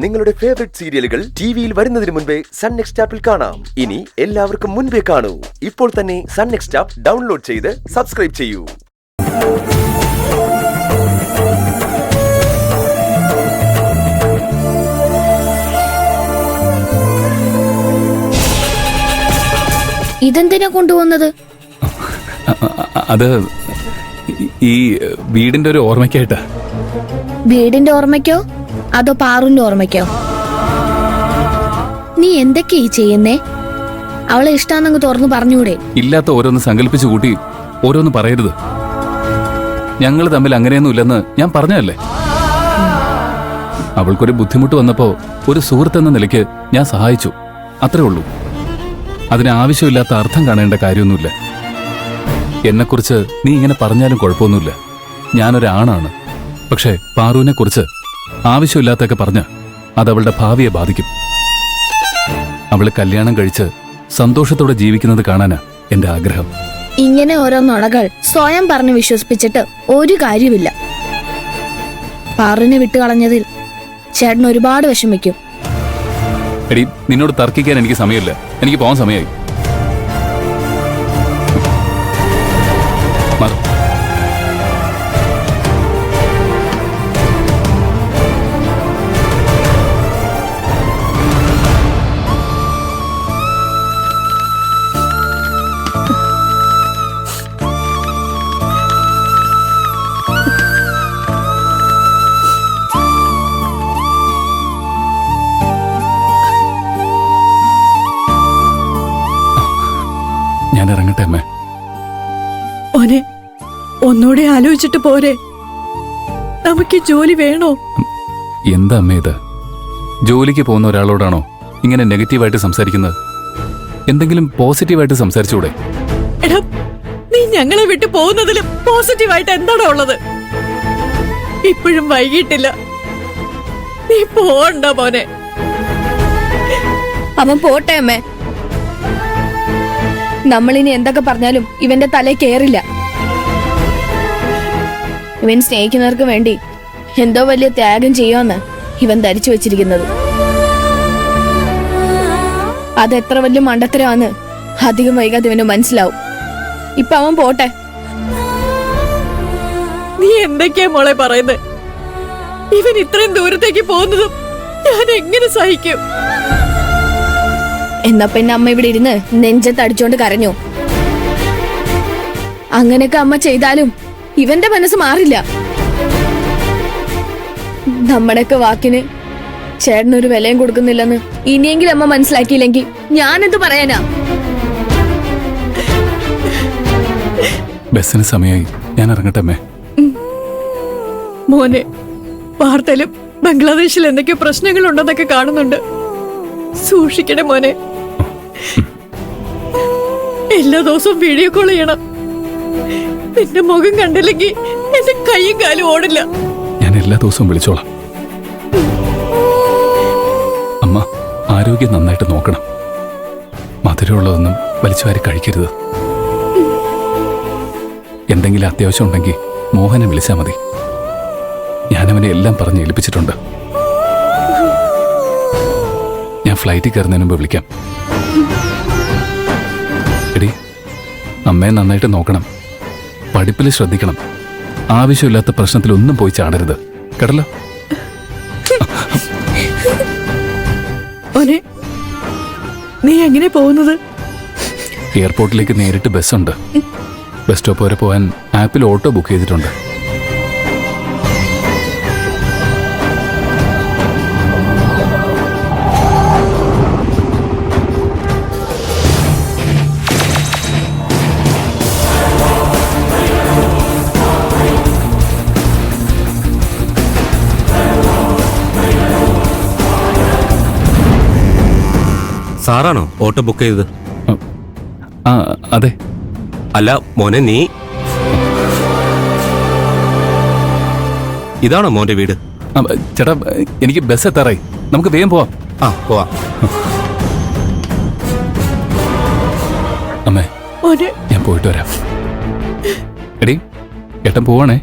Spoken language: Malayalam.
നിങ്ങളുടെ ഫേവറേറ്റ് സീരിയലുകൾ ടിവിയിൽ വരുന്നതിന് മുൻപേ സൺ നെക്സ്റ്റ് ആപ്പിൽ കാണാം. ഇനി എല്ലാവർക്കും മുൻപേ കാണൂ. ഇപ്പോൾ തന്നെ സൺ നെക്സ്റ്റ് ആപ്പ് ഡൗൺലോഡ് ചെയ്ത് സബ്സ്ക്രൈബ് ചെയ്യൂ. ഇതെന്തിനാ കൊണ്ടുവന്നത്? അത് ഈ വീടിന്റെ ഒരു ഓർമ്മയ്ക്കായിട്ടാ. വീടിന്റെ ഓർമ്മയ്ക്കോ അതോ പാറുന്റെ ഓർമ്മയ്ക്കോ? നീ എന്തൊക്കെയാ ചെയ്യുന്നേ? അവളെ ഇഷ്ടാന്നങ്ങ് തുറന്നു പറഞ്ഞൂടെ? ഇല്ലാത്ത ഓരോന്ന് സങ്കല്പിച്ചു കൂട്ടി ഓരോന്ന് പറയരുത്. ഞങ്ങൾ തമ്മിൽ അങ്ങനെയൊന്നും ഇല്ലെന്ന് ഞാൻ പറഞ്ഞതല്ലേ. അവൾക്കൊരു ബുദ്ധിമുട്ട് വന്നപ്പോ ഒരു സുഹൃത്തെന്ന നിലയ്ക്ക് ഞാൻ സഹായിച്ചു, അത്രേ ഉള്ളൂ. അതിന് ആവശ്യമില്ലാത്ത അർത്ഥം കാണേണ്ട കാര്യമൊന്നുമില്ല. എന്നെക്കുറിച്ച് നീ ഇങ്ങനെ പറഞ്ഞാലും കുഴപ്പമൊന്നുമില്ല. ഞാനൊരാണാണ്. പക്ഷേ പാറുവിനെ കുറിച്ച് ആവശ്യമില്ലാത്തൊക്കെ പറഞ്ഞ് അതവളുടെ ഭാവിയെ ബാധിക്കും. അവള് കല്യാണം കഴിച്ച് സന്തോഷത്തോടെ ജീവിക്കുന്നത് കാണാനാ എന്റെ ആഗ്രഹം. ഇങ്ങനെ ഓരോ നുണകൾ സ്വയം പറഞ്ഞ് വിശ്വസിപ്പിച്ചിട്ട് ഒരു കാര്യമില്ല. പാറുവിനെ വിട്ടുകളഞ്ഞതിൽ ചേട്ടൻ ഒരുപാട് വിഷമിക്കും. എടി, നിന്നോട് തർക്കിക്കാൻ എനിക്ക് സമയമില്ല. എനിക്ക് പോകാൻ സമയമായി. ഞാൻ ഇറങ്ങട്ടെ അമ്മേ. ഓനെ ഒന്നുകൂടെ ആലോചിച്ചിട്ട് പോരെ. നമുക്ക് ജോലി വേണോ? എന്താ അമ്മേ ഇത്? ജോലിക്ക് പോകുന്ന ഒരാളോടാണോ ഇങ്ങനെ നെഗറ്റീവായിട്ട് സംസാരിക്കുന്നത്? എന്തെങ്കിലും പോസിറ്റീവായിട്ട് സംസാരിച്ചൂടെ? എടാ, നീ ഞങ്ങളെ വിട്ടു പോകുന്നതിലും പോസിറ്റീവായിട്ട് എന്താണോ ഉള്ളത്? ഇപ്പോഴും വൈകിട്ടില്ല. നീ പോണ്ട മോനെ. അവൻ പോട്ടെ അമ്മേ. നമ്മളിനി എന്തൊക്കെ പറഞ്ഞാലും ഇവന്റെ തലേ കേറില്ല. ഇവൻ സ്നേഹിക്കുന്നവർക്ക് വേണ്ടി എന്തോ വലിയ ത്യാഗം ചെയ്യുമെന്ന് ഇവൻ ധരിച്ചു വെച്ചിരിക്കുന്നത്. അതെത്ര വലിയ മണ്ടത്തരമാണെന്ന് അധികം വൈകാതെ ഇവന് മനസ്സിലാവും. ഇപ്പൊ അവൻ പോട്ടെ. നീ എന്തൊക്കെയാ മോളെ പറയുന്നത്? ഇവൻ ഇത്രയും ദൂരത്തേക്ക് പോകുന്നതും ഞാൻ എങ്ങനെ സഹിക്കും? എന്നാ പിന്നെ അമ്മ ഇവിടെ ഇരുന്ന് നെഞ്ചത്തടിച്ചോണ്ട് കരഞ്ഞു. അങ്ങനെയൊക്കെ അമ്മ ചെയ്താലും ഇവന്റെ മനസ്സ് മാറില്ല. നമ്മുടെയൊക്കെ വാക്കിന് ചേട്ടനൊരു വിലയും കൊടുക്കുന്നില്ലെന്ന് ഇനിയെങ്കിലും അമ്മ മനസ്സിലാക്കിയില്ലെങ്കിൽ ഞാനെന്ത് പറയാനാ? ബസ്സിന് സമയമായി. ഞാൻ ഇറങ്ങട്ടെ അമ്മേ. മോനെ, വാർത്തയിലും ബംഗ്ലാദേശിൽ എന്തൊക്കെ പ്രശ്നങ്ങളുണ്ടെന്നൊക്കെ കാണുന്നുണ്ട്. സൂക്ഷിക്കണേ മോനെ. എല്ലാ ദിവസവും വീഡിയോ കോൾ ചെയ്യണം. നിന്റെ മുഖം കണ്ടില്ലെങ്കിൽ എന്റെ കൈയും കാലും ഓടില്ല. ഞാൻ എല്ലാ ദിവസവും വിളിച്ചോളാം. അമ്മ, ആരോഗ്യം നന്നായിട്ട് നോക്കണം. മധുരമുള്ളതൊന്നും വലിച്ചുവാരി കഴിക്കരുത്. എന്തെങ്കിലും അത്യാവശ്യം ഉണ്ടെങ്കിൽ മോഹനെ വിളിച്ചാൽ മതി. ഞാനവനെ എല്ലാം പറഞ്ഞ് ഏൽപ്പിച്ചിട്ടുണ്ട്. ഞാൻ ഫ്ലൈറ്റിൽ കയറുന്നതിന് മുമ്പ് വിളിക്കാം. എടി, അമ്മയെ നന്നായിട്ട് നോക്കണം. പഠിപ്പിൽ ശ്രദ്ധിക്കണം. ആവശ്യമില്ലാത്ത പ്രശ്നത്തിലൊന്നും പോയി ചാടരുത് കേട്ടല്ലോ. മോനെ, നീ എങ്ങനെ പോകുന്നത്? എയർപോർട്ടിലേക്ക് നേരിട്ട് ബസ്സുണ്ട്. ബസ് സ്റ്റോപ്പ് വരെ പോകാൻ ആപ്പിൽ ഓട്ടോ ബുക്ക് ചെയ്തിട്ടുണ്ട്. സാറാണോ ഓട്ടോ ബുക്ക് ചെയ്തത്? ആ, അതെ. അല്ല മോനെ, നീ ഇതാണോ മോന്റെ വീട്? ചേട്ടാ, എനിക്ക് ബസ് എത്താറായി. നമുക്ക് വേഗം പോവാം. ആ, പോവാം. അമ്മേ, ഞാൻ പോയിട്ട് വരാം. എടി, ഏട്ടൻ പോവാണേ.